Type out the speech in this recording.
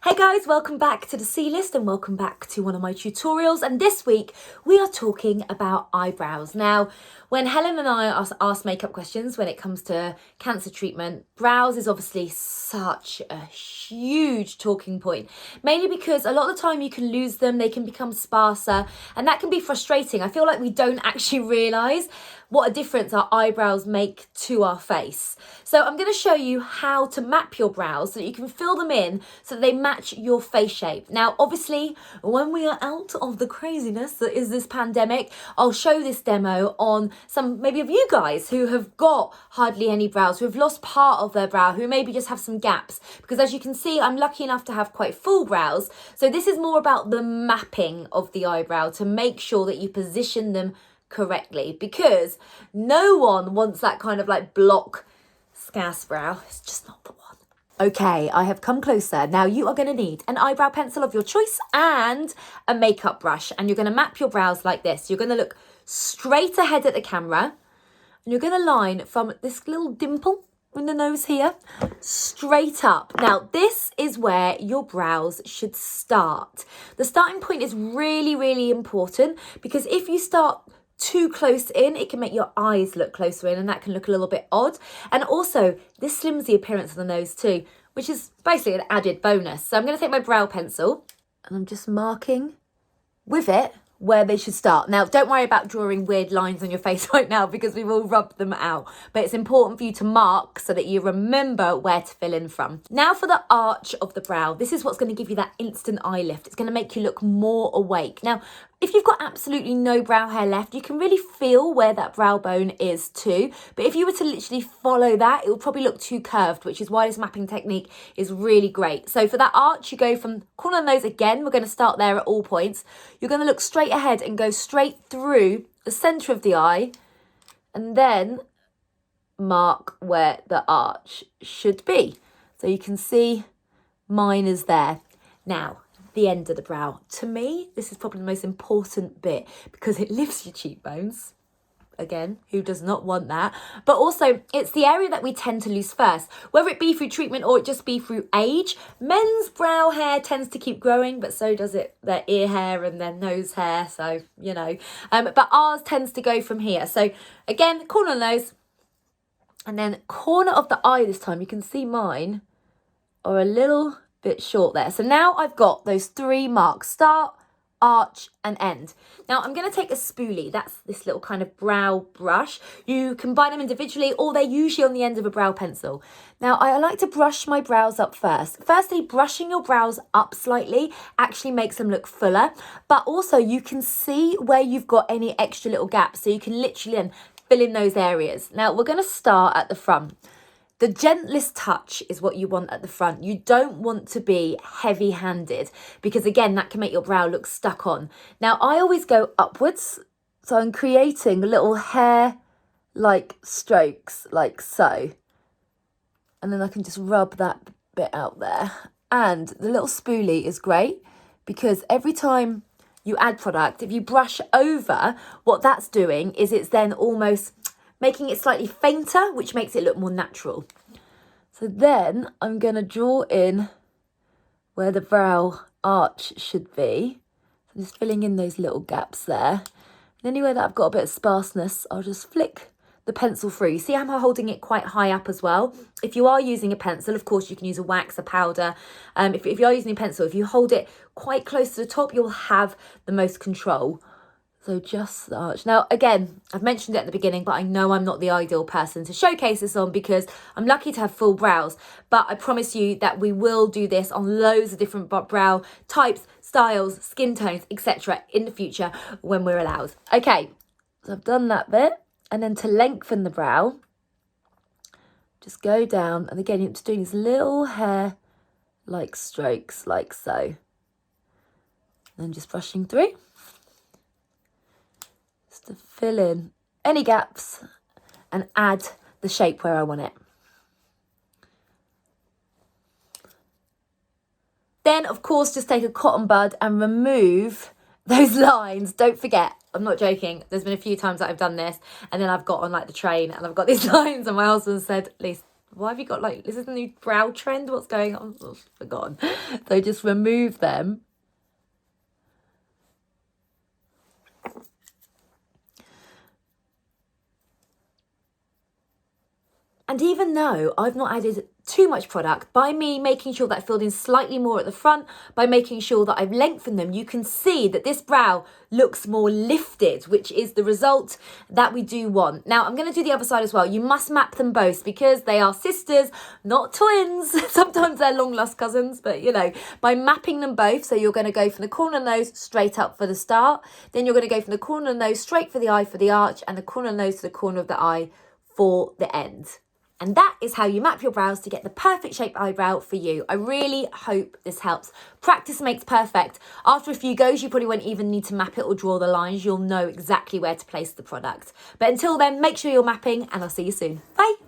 Hey guys, welcome back to the C List and welcome back to one of my tutorials. And this week we are talking about eyebrows. Now, when Helen and I ask makeup questions when it comes to cancer treatment, brows is obviously such a huge talking point, mainly because a lot of the time you can lose them, they can become sparser, and that can be frustrating. I feel like we don't actually realise what a difference our eyebrows make to our face. So I'm going to show you how to map your brows so that you can fill them in so that they match your face shape. Now, obviously, when we are out of the craziness that is this pandemic, I'll show this demo on some maybe of you guys who have got hardly any brows, who have lost part of their brow, who maybe just have some gaps. Because as you can see, I'm lucky enough to have quite full brows. So this is more about the mapping of the eyebrow to make sure that you position them correctly, because no one wants that kind of like block scarce brow. It's just not the one. Okay, I have come closer. Now you are going to need an eyebrow pencil of your choice and a makeup brush, and you're going to map your brows like this. You're going to look straight ahead at the camera and you're going to line from this little dimple in the nose here straight up. Now this is where your brows should start. The starting point is really, really important, because if you start too close in, it can make your eyes look closer in, and that can look a little bit odd. And also, this slims the appearance of the nose too, which is basically an added bonus. So I'm going to take my brow pencil and I'm just marking with it where they should start. Now, don't worry about drawing weird lines on your face right now, because we will rub them out. But it's important for you to mark so that you remember where to fill in from. Now for the arch of the brow. This is what's going to give you that instant eye lift. It's going to make you look more awake. Now, if you've got absolutely no brow hair left, you can really feel where that brow bone is too. But if you were to literally follow that, it will probably look too curved, which is why this mapping technique is really great. So for that arch, you go from corner of the nose again. We're going to start there at all points. You're going to look straight ahead and go straight through the centre of the eye, and then mark where the arch should be. So you can see mine is there. Now, the end of the brow. To me, this is probably the most important bit, because it lifts your cheekbones. Again, who does not want that? But also, it's the area that we tend to lose first, whether it be through treatment or it just be through age. Men's brow hair tends to keep growing, but so does it their ear hair and their nose hair. So, you know, but ours tends to go from here. So again, corner of the nose and then corner of the eye this time. You can see mine are a little bit short there. So now I've got those three marks: start, arch and end. Now I'm going to take a spoolie. That's this little kind of brow brush. You can buy them individually, or they're usually on the end of a brow pencil. Now I like to brush my brows up first. Firstly, brushing your brows up slightly actually makes them look fuller, but also you can see where you've got any extra little gaps, so you can literally then fill in those areas. Now we're going to start at the front. The gentlest touch is what you want at the front. You don't want to be heavy-handed, because again, that can make your brow look stuck on. Now, I always go upwards. So I'm creating little hair-like strokes, like so. And then I can just rub that bit out there. And the little spoolie is great, because every time you add product, if you brush over, what that's doing is it's then almost making it slightly fainter, which makes it look more natural. So then I'm going to draw in where the brow arch should be. So just filling in those little gaps there. And anywhere that I've got a bit of sparseness, I'll just flick the pencil through. You see I'm holding it quite high up as well. If you are using a pencil, of course, you can use a wax, a powder. If you are using a pencil, if you hold it quite close to the top, you'll have the most control. So just the arch. Now, again, I've mentioned it at the beginning, but I know I'm not the ideal person to showcase this on, because I'm lucky to have full brows. But I promise you that we will do this on loads of different brow types, styles, skin tones, etc. in the future when we're allowed. Okay, so I've done that bit. And then to lengthen the brow, just go down. And again, you're just doing these little hair-like strokes, like so. And just brushing through, to fill in any gaps and add the shape where I want it. Then, of course, just take a cotton bud and remove those lines. Don't forget, I'm not joking. There's been a few times that I've done this and then I've got on like the train and I've got these lines and my husband said, Lisa, Why have you got like, is this a new brow trend? What's going on? I've forgotten. So just remove them. And even though I've not added too much product, by me making sure that I filled in slightly more at the front, by making sure that I've lengthened them, you can see that this brow looks more lifted, which is the result that we do want. Now, I'm going to do the other side as well. You must map them both because they are sisters, not twins. Sometimes they're long lost cousins, but you know, by mapping them both, so you're going to go from the corner of the nose straight up for the start, then you're going to go from the corner of the nose straight for the eye for the arch, and the corner of the nose to the corner of the eye for the end. And that is how you map your brows to get the perfect shaped eyebrow for you. I really hope this helps. Practice makes perfect. After a few goes, you probably won't even need to map it or draw the lines. You'll know exactly where to place the product. But until then, make sure you're mapping, and I'll see you soon. Bye.